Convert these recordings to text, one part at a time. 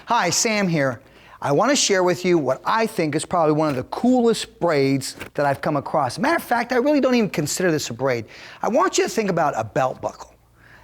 Hi, Sam here. I want to share with you what I think is probably one of the coolest braids that I've come across. Matter of fact, I really don't even consider this a braid. I want you to think about a belt buckle,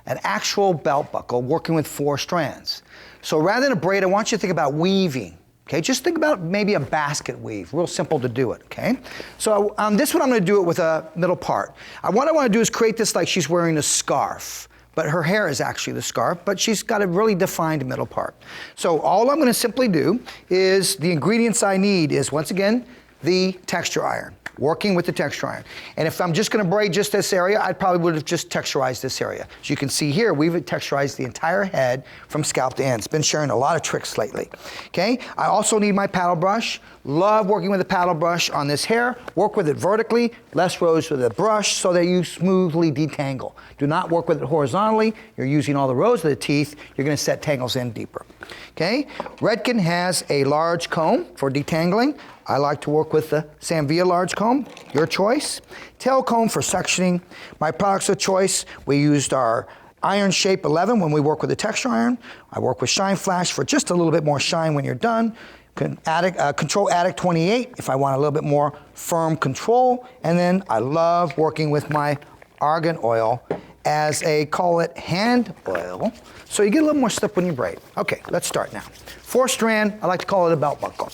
an actual belt buckle working with 4 strands. So rather than a braid, I want you to think about weaving. Okay, just think about maybe a basket weave, real simple to do it, okay? So on this one, I'm gonna do it with a middle part. What I wanna do is create this like she's wearing a scarf, but her hair is actually the scarf, but she's got a really defined middle part. So all I'm gonna simply do is, the ingredients I need is, once again, the texture iron, working with the texture iron. And if I'm just gonna braid just this area, I probably would have just texturized this area. As you can see here, we've texturized the entire head from scalp to end. It's been sharing a lot of tricks lately, okay? I also need my paddle brush. Love working with a paddle brush on this hair. Work with it vertically, less rows with a brush so that you smoothly detangle. Do not work with it horizontally. You're using all the rows of the teeth. You're gonna set tangles in deeper, okay? Redken has a large comb for detangling. I like to work with the Samvia large comb, your choice. Tail comb for sectioning. My products of choice, we used our Iron Shape 11 when we work with the texture iron. I work with Shine Flash for just a little bit more shine when you're done. Control Addict 28 if I want a little bit more firm control. And then I love working with my argan oil as a, call it hand oil, so you get a little more slip when you braid. Okay, let's start now. 4 strand, I like to call it a belt buckle.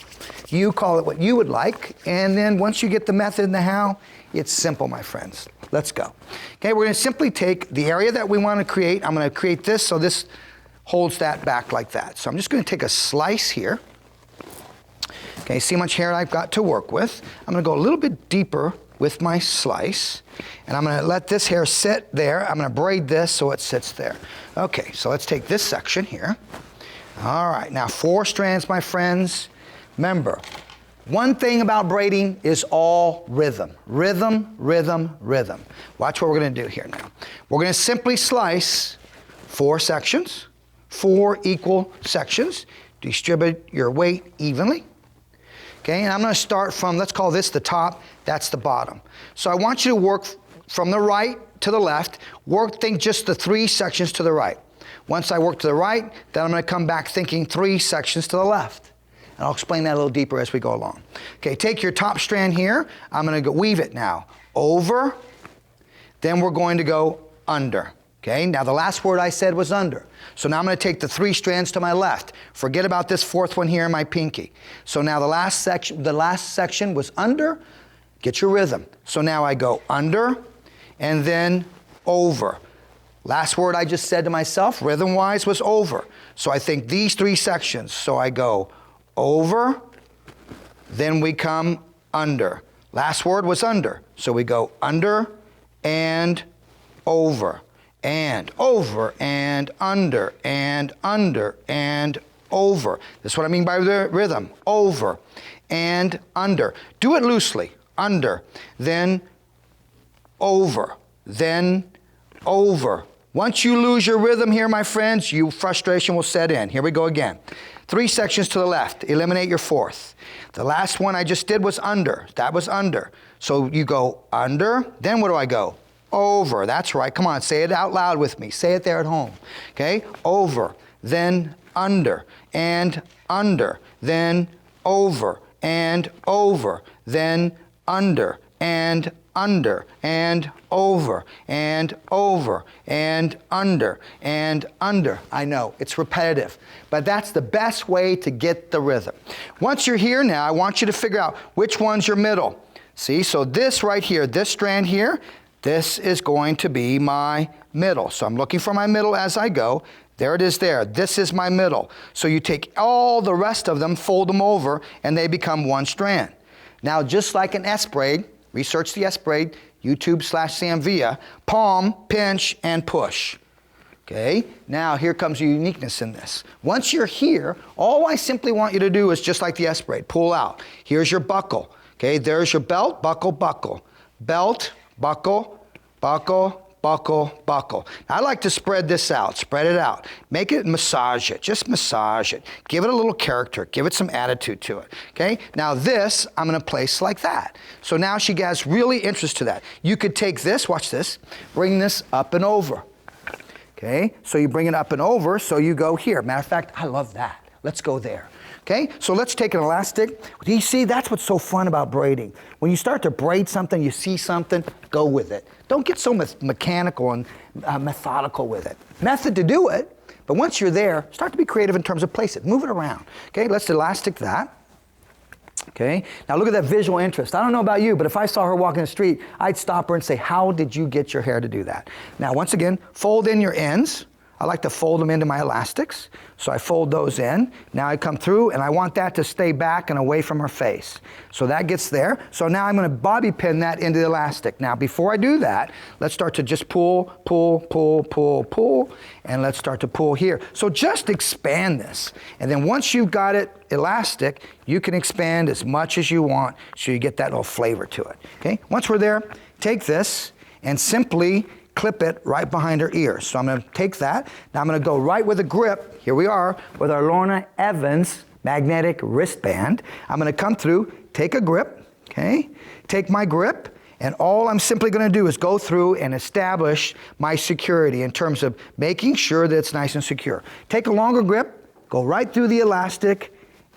You call it what you would like, and then once you get the method and the how, it's simple, my friends. Let's go. Okay, we're gonna simply take the area that we wanna create. I'm gonna create this so this holds that back like that. So I'm just gonna take a slice here. Okay, see how much hair I've got to work with. I'm gonna go a little bit deeper with my slice, and I'm gonna let this hair sit there. I'm gonna braid this so it sits there. Okay, so let's take this section here. All right, now 4 strands, my friends. Remember, one thing about braiding is all rhythm. Rhythm, rhythm, rhythm. Watch what we're gonna do here now. We're gonna simply slice 4 sections, 4 equal sections. Distribute your weight evenly. Okay, and I'm gonna start from, let's call this the top, that's the bottom. So I want you to work from the right to the left. Think just the 3 sections to the right. Once I work to the right, then I'm gonna come back thinking 3 sections to the left. And I'll explain that a little deeper as we go along. Okay, take your top strand here. I'm gonna go weave it now. Over, then we're going to go under. Okay, now the last word I said was under. So now I'm gonna take the 3 strands to my left. Forget about this 4th one here in my pinky. So now the last section was under. Get your rhythm. So now I go under and then over. Last word I just said to myself, rhythm-wise, was over. So I think these 3 sections. So I go over, then we come under. Last word was under. So we go under and over. And over, and under, and under, and over. That's what I mean by the rhythm. Over, and under. Do it loosely. Under, then over, then over. Once you lose your rhythm here, my friends, frustration will set in. Here we go again. 3 sections to the left. Eliminate your 4th. The last one I just did was under. That was under. So you go under, then where do I go? Over, that's right, come on, say it out loud with me. Say it there at home, okay? Over, then under, then over, then under, and over, and under. I know, it's repetitive, but that's the best way to get the rhythm. Once you're here now, I want you to figure out which one's your middle. See, so this right here, this strand here, this is going to be my middle. So I'm looking for my middle as I go. There it is there. This is my middle. So you take all the rest of them, fold them over, and they become 1 strand. Now, just like an S braid, research the S braid, YouTube/Samvia, palm, pinch, and push. Okay, now here comes your uniqueness in this. Once you're here, all I simply want you to do is just like the S braid, pull out. Here's your buckle. Okay, there's your belt, buckle, buckle. Belt, buckle, buckle, buckle, buckle. Now, I like to spread this out, spread it out. Make it, massage it, just massage it. Give it a little character, give it some attitude to it, okay? Now this, I'm gonna place like that. So now she has really interest to that. You could take this, watch this, bring this up and over, okay? So you bring it up and over, so you go here. Matter of fact, I love that. Let's go there. Okay, so let's take an elastic. Do you see, that's what's so fun about braiding. When you start to braid something, you see something, go with it. Don't get so mechanical and methodical with it. Method to do it, but once you're there, start to be creative in terms of place it, move it around. Okay, let's elastic that. Okay, now look at that visual interest. I don't know about you, but if I saw her walking the street, I'd stop her and say, how did you get your hair to do that? Now, once again, fold in your ends. I like to fold them into my elastics. So I fold those in. Now I come through and I want that to stay back and away from her face. So that gets there. So now I'm gonna bobby pin that into the elastic. Now before I do that, let's start to just pull, pull, pull, pull, pull, and let's start to pull here. So just expand this. And then once you've got it elastic, you can expand as much as you want so you get that little flavor to it. Okay? Once we're there, take this and simply clip it right behind her ear. So I'm going to take that. Now I'm going to go right with a grip. Here we are with our Lorna Evans magnetic wristband. I'm going to come through, take a grip, okay? Take my grip, and all I'm simply going to do is go through and establish my security in terms of making sure that it's nice and secure. Take a longer grip, go right through the elastic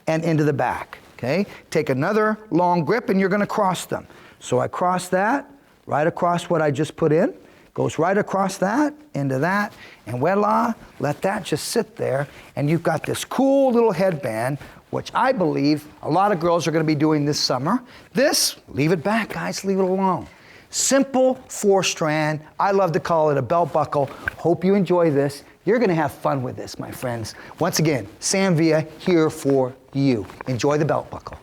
and into the back, okay? Take another long grip and you're going to cross them. So I cross that, right across what I just put in. Goes right across that, into that, and voila, let that just sit there, and you've got this cool little headband, which I believe a lot of girls are gonna be doing this summer. This, leave it back, guys, leave it alone. Simple 4-strand, I love to call it a belt buckle. Hope you enjoy this. You're gonna have fun with this, my friends. Once again, Sam Villa here for you. Enjoy the belt buckle.